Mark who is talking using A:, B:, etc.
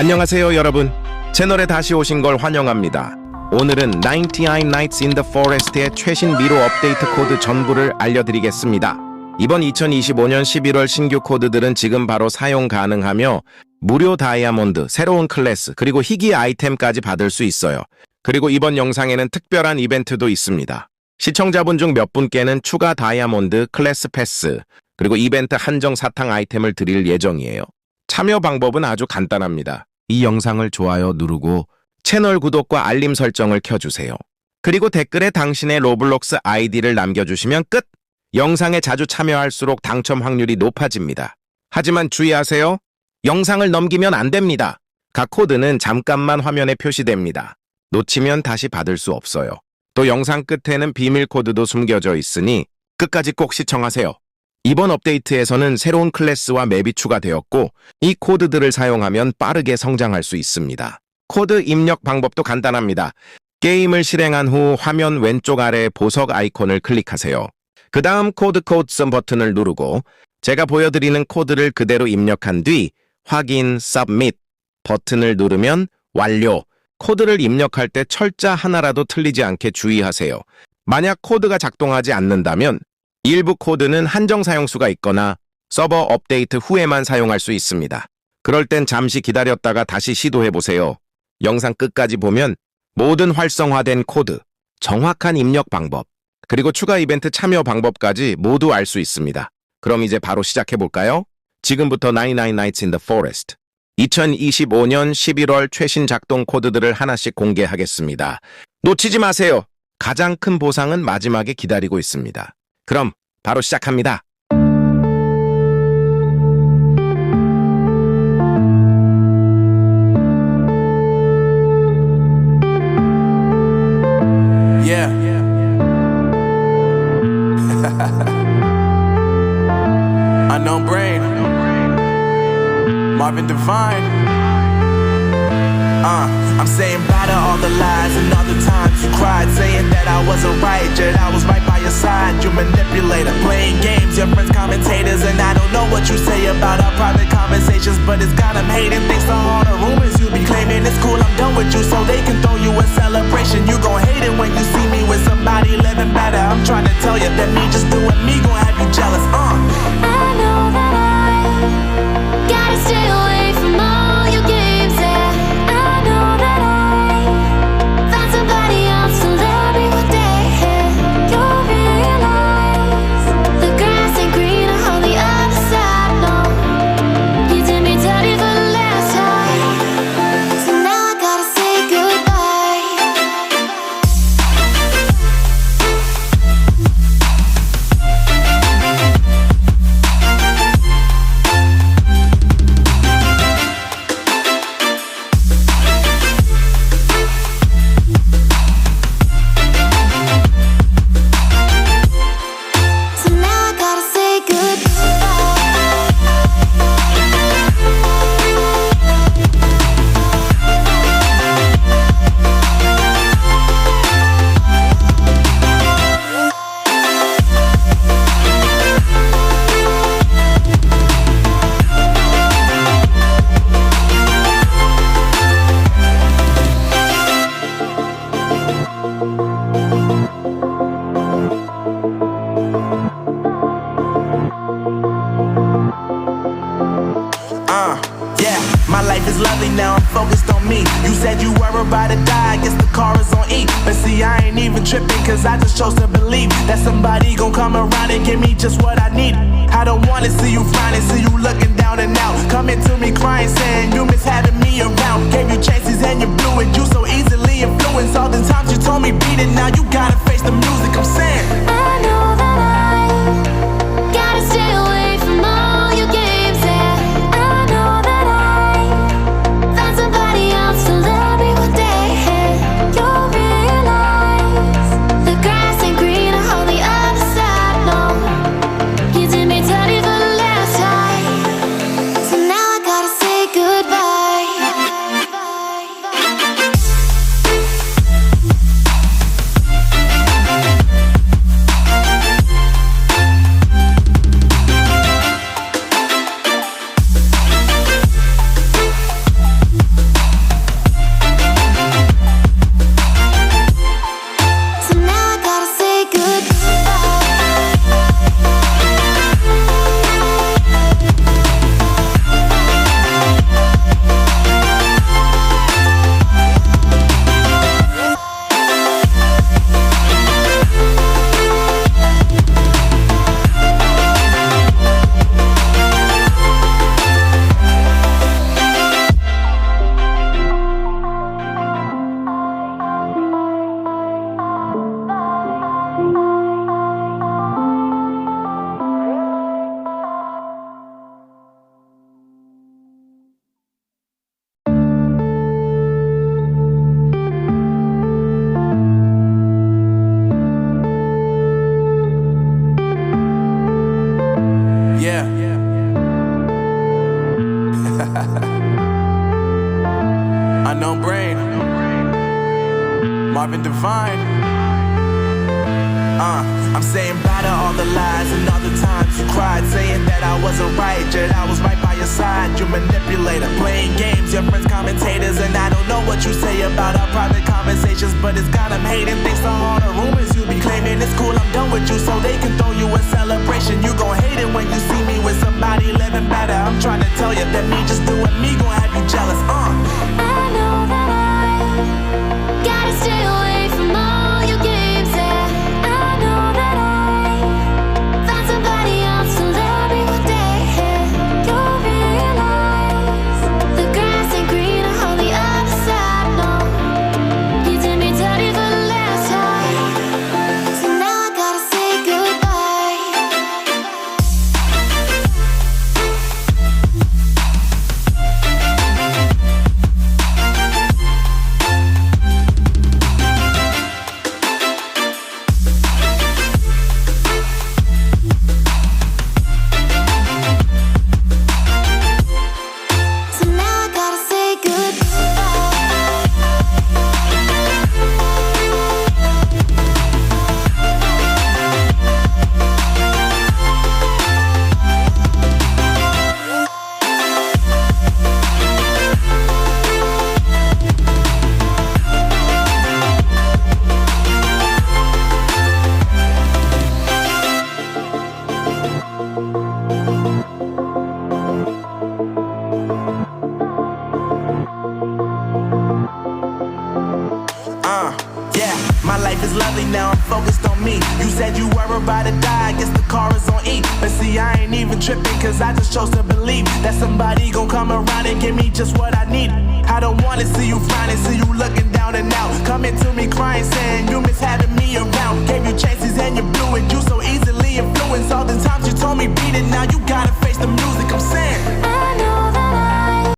A: 안녕하세요 여러분. 채널에 다시 오신 걸 환영합니다. 오늘은 99 Nights in the Forest의 최신 미로 업데이트 코드 전부를 알려드리겠습니다. 이번 2025년 11월 신규 코드들은 지금 바로 사용 가능하며 무료 다이아몬드, 새로운 클래스, 그리고 희귀 아이템까지 받을 수 있어요. 그리고 이번 영상에는 특별한 이벤트도 있습니다. 시청자분 중 몇 분께는 추가 다이아몬드, 클래스 패스, 그리고 이벤트 한정 사탕 아이템을 드릴 예정이에요. 참여 방법은 아주 간단합니다. 이 영상을 좋아요 누르고 채널 구독과 알림 설정을 켜주세요. 그리고 댓글에 당신의 로블록스 아이디를 남겨주시면 끝! 영상에 자주 참여할수록 당첨 확률이 높아집니다. 하지만 주의하세요. 영상을 넘기면 안 됩니다. 각 코드는 잠깐만 화면에 표시됩니다. 놓치면 다시 받을 수 없어요. 또 영상 끝에는 비밀 코드도 숨겨져 있으니 끝까지 꼭 시청하세요. 이번 업데이트에서는 새로운 클래스와 맵이 추가되었고 이 코드들을 사용하면 빠르게 성장할 수 있습니다. 코드 입력 방법도 간단합니다. 게임을 실행한 후 화면 왼쪽 아래 보석 아이콘을 클릭하세요. 그 다음 코드 선 버튼을 누르고 제가 보여드리는 코드를 그대로 입력한 뒤 확인, submit 버튼을 누르면 완료. 코드를 입력할 때 철자 하나라도 틀리지 않게 주의하세요. 만약 코드가 작동하지 않는다면 일부 코드는 한정 사용수가 있거나 서버 업데이트 후에만 사용할 수 있습니다. 그럴 땐 잠시 기다렸다가 다시 시도해보세요. 영상 끝까지 보면 모든 활성화된 코드, 정확한 입력 방법, 그리고 추가 이벤트 참여 방법까지 모두 알 수 있습니다. 그럼 이제 바로 시작해볼까요? 지금부터 99 Nights in the Forest 2025년 11월 최신 작동 코드들을 하나씩 공개하겠습니다. 놓치지 마세요. 가장 큰 보상은 마지막에 기다리고 있습니다. 그럼 바로 시작합니다.
B: Yeah. Unknown brain. Marvin Divine. I'm saying bye to all the lies and all the times you cried, saying that I wasn't right, yet I was right by your side. You manipulator, playing games, your friends commentators, and I don't know what you say about our private conversations, but it's got them hating. Thanks to all the rumors you be claiming, it's cool, I'm done with you, so they can throw you a celebration. You gon' hate it when you see me with somebody living better. I'm trying to tell you that me just doing me gon' have you jealous.
C: I know that I gotta stay away from all your games, yeah. I know that I found somebody else to love me one day, yeah. You'll realize the grass ain't greener on the other side, no. You did me dirty for the last time, so now I gotta say goodbye. So now I gotta say goodbye.
B: Yeah, my life is lovely now, I'm focused on me. You said you were about to die, I guess the car is on E. But see, I ain't even tripping, cause I just chose to believe that somebody gon' come around and give me just what I need. I don't wanna see you flying, see you looking down and out, coming to me crying, saying you miss having me around. Gave you chances and you blew it, you so easily influenced. All the times you told me beat it, now you gotta face the music. I'm saying
C: I know that I gotta stay away from all your games, yeah. I know that I found somebody else to love me one day, yeah. You'll realize the grass ain't greener on the other side, no. You did me dirty for the last time, so now I gotta say goodbye.
B: No brain. Marvin Devine. I'm saying bye to all the lies and all the times you cried, saying that I wasn't right, yet I was right by your side. You manipulator, playing games, your friends commentators, and I don't know what you say about our private conversations, but it's got them hating. Thanks to all the rumors you be claiming. It's cool, I'm done with you, so they can throw you a celebration. You gon' hate it when you see me with somebody living better. I'm trying to tell you that me just doing me gon' have you jealous.
C: I know that I gotta stay away from all your games. Yeah, I know that I found somebody else to love me one day. You'll realize the grass ain't greener on the other side. No, you did me dirty for the last time, so now I gotta say goodbye. So now I gotta say
B: Yeah, my life is lovely now, I'm focused on me. You said you were about to die, I guess the car is on E. But see, I ain't even tripping, cause I just chose to believe that somebody gon' come around and give me just what I need. I don't wanna see you frowning, see you looking down and out, coming to me crying, saying you miss having me around. Gave you chances and you blew it, you so easily influenced. All the times you told me beat it, now you gotta face the music. I'm saying